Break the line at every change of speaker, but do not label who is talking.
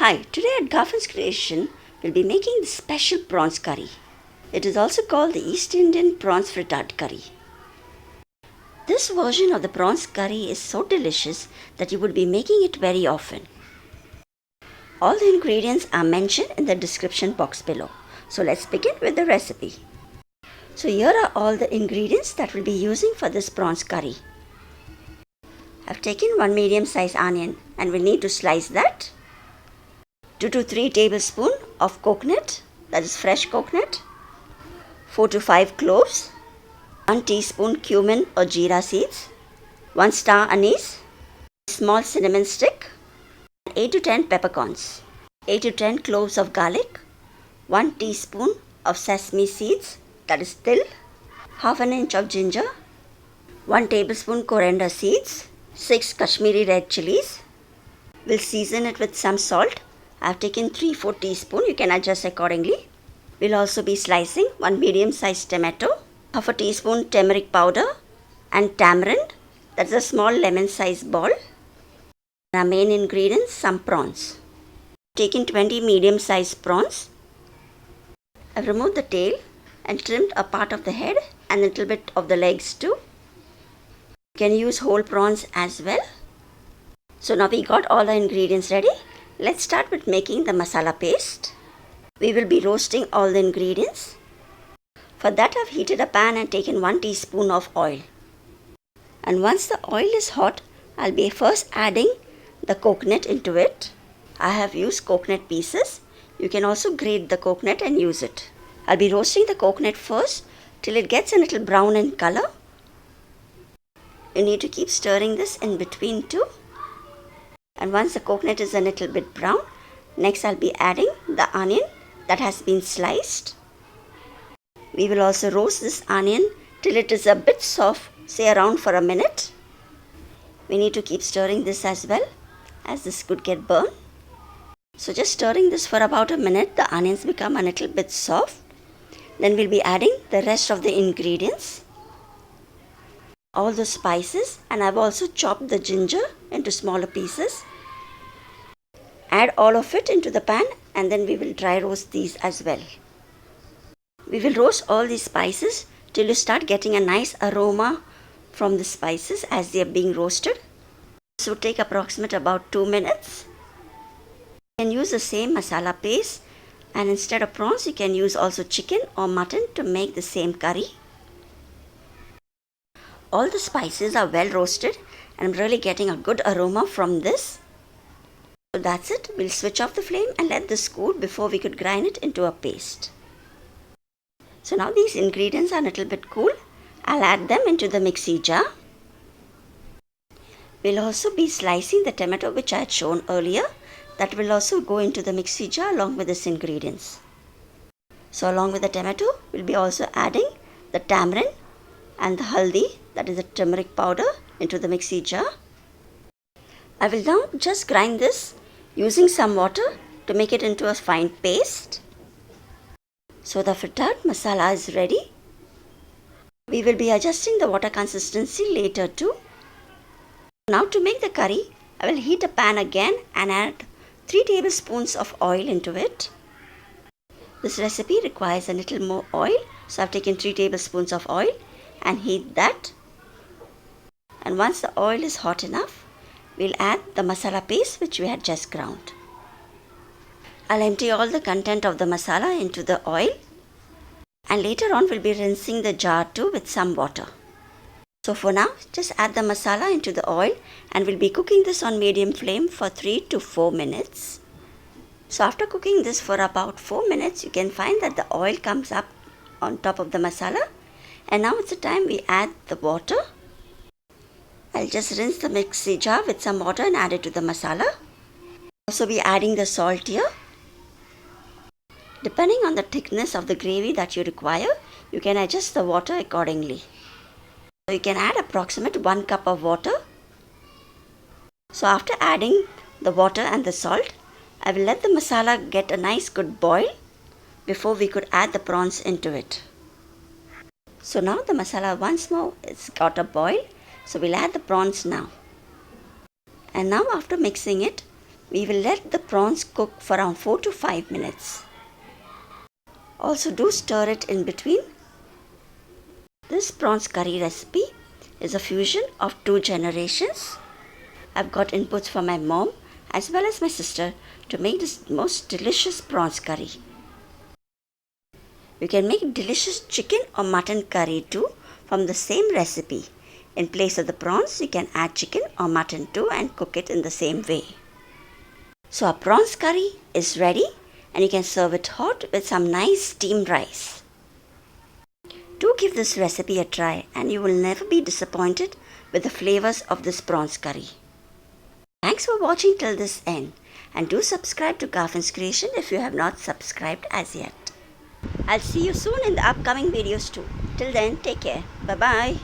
Hi, today at Garfin's Creation, we'll be making the special prawns curry. It is also called the East Indian Prawns Frithad curry. This version of the prawns curry is so delicious that you would be making it very often. All the ingredients are mentioned in the description box below. So let's begin with the recipe. So here are all the ingredients that we'll be using for this prawns curry. I've taken one medium-sized onion and we'll need to slice that. 2 to 3 tablespoons of coconut, that is fresh coconut, 4 to 5 cloves, 1 teaspoon cumin or jeera seeds, 1 star anise, small cinnamon stick, 8 to 10 peppercorns, 8 to 10 cloves of garlic, 1 teaspoon of sesame seeds, that is til, half an inch of ginger, 1 tablespoon coriander seeds, 6 Kashmiri red chillies. We'll season it with some salt. I've taken 3/4 teaspoon, you can adjust accordingly. We'll also be slicing 1 medium-sized tomato, half a teaspoon turmeric powder and tamarind, that's a small lemon-sized ball. And our main ingredients, some prawns. Taking 20 medium-sized prawns. I've removed the tail and trimmed a part of the head and a little bit of the legs too. You can use whole prawns as well. So now we got all the ingredients ready. Let's start with making the masala paste. We will be roasting all the ingredients. For that I've heated a pan and taken 1 teaspoon of oil. And once the oil is hot, I'll be first adding the coconut into it. I have used coconut pieces. You can also grate the coconut and use it. I'll be roasting the coconut first till it gets a little brown in color. You need to keep stirring this in between too. And once the coconut is a little bit brown, next I'll be adding the onion that has been sliced. We will also roast this onion till it is a bit soft, say around for a minute. We need to keep stirring this as well, as this could get burned. So just stirring this for about a minute, the onions become a little bit soft. Then we'll be adding the rest of the ingredients, all the spices, and I've also chopped the ginger into smaller pieces. Add all of it into the pan and then we will dry roast these as well. We will roast all these spices till you start getting a nice aroma from the spices as they are being roasted. This will take approximately about 2 minutes. You can use the same masala paste, and instead of prawns you can use also chicken or mutton to make the same curry. All the spices are well roasted and I'm really getting a good aroma from this. So that's it. We'll switch off the flame and let this cool before we could grind it into a paste. So now these ingredients are a little bit cool. I'll add them into the mixie jar. We'll also be slicing the tomato which I had shown earlier. That will also go into the mixie jar along with these ingredients. So along with the tomato, we'll be also adding the tamarind and the haldi, that is the turmeric powder, into the mixie jar. I will now just grind this using some water to make it into a fine paste. So the frithad masala is ready. We will be adjusting the water consistency later too. Now to make the curry, I will heat a pan again and add 3 tablespoons of oil into it. This recipe requires a little more oil, so I've taken 3 tablespoons of oil and heat that. And once the oil is hot enough, we'll add the masala paste which we had just ground. I'll empty all the content of the masala into the oil, and later on we'll be rinsing the jar too with some water. So for now, just add the masala into the oil and we'll be cooking this on medium flame for 3 to 4 minutes. So after cooking this for about 4 minutes, you can find that the oil comes up on top of the masala. And now it's the time we add the water. I'll just rinse the mixie jar with some water and add it to the masala. Also be adding the salt here. Depending on the thickness of the gravy that you require, you can adjust the water accordingly. So you can add approximately 1 cup of water. So after adding the water and the salt, I will let the masala get a nice good boil before we could add the prawns into it. So now the masala once more it's got a boil. So we'll add the prawns now. And now after mixing it, We will let the prawns cook for around 4 to 5 minutes. Also do stir it in between. This prawns curry recipe is a fusion of 2 generations. I've got inputs from my mom as well as my sister to make this most delicious prawns curry. You can make delicious chicken or mutton curry too from the same recipe. In place of the prawns, you can add chicken or mutton too and cook it in the same way. So our prawns curry is ready and you can serve it hot with some nice steamed rice. Do give this recipe a try and you will never be disappointed with the flavors of this prawns curry. Thanks for watching till this end and do subscribe to Garfin's Creation if you have not subscribed as yet. I'll see you soon in the upcoming videos too. Till then, take care. Bye-bye.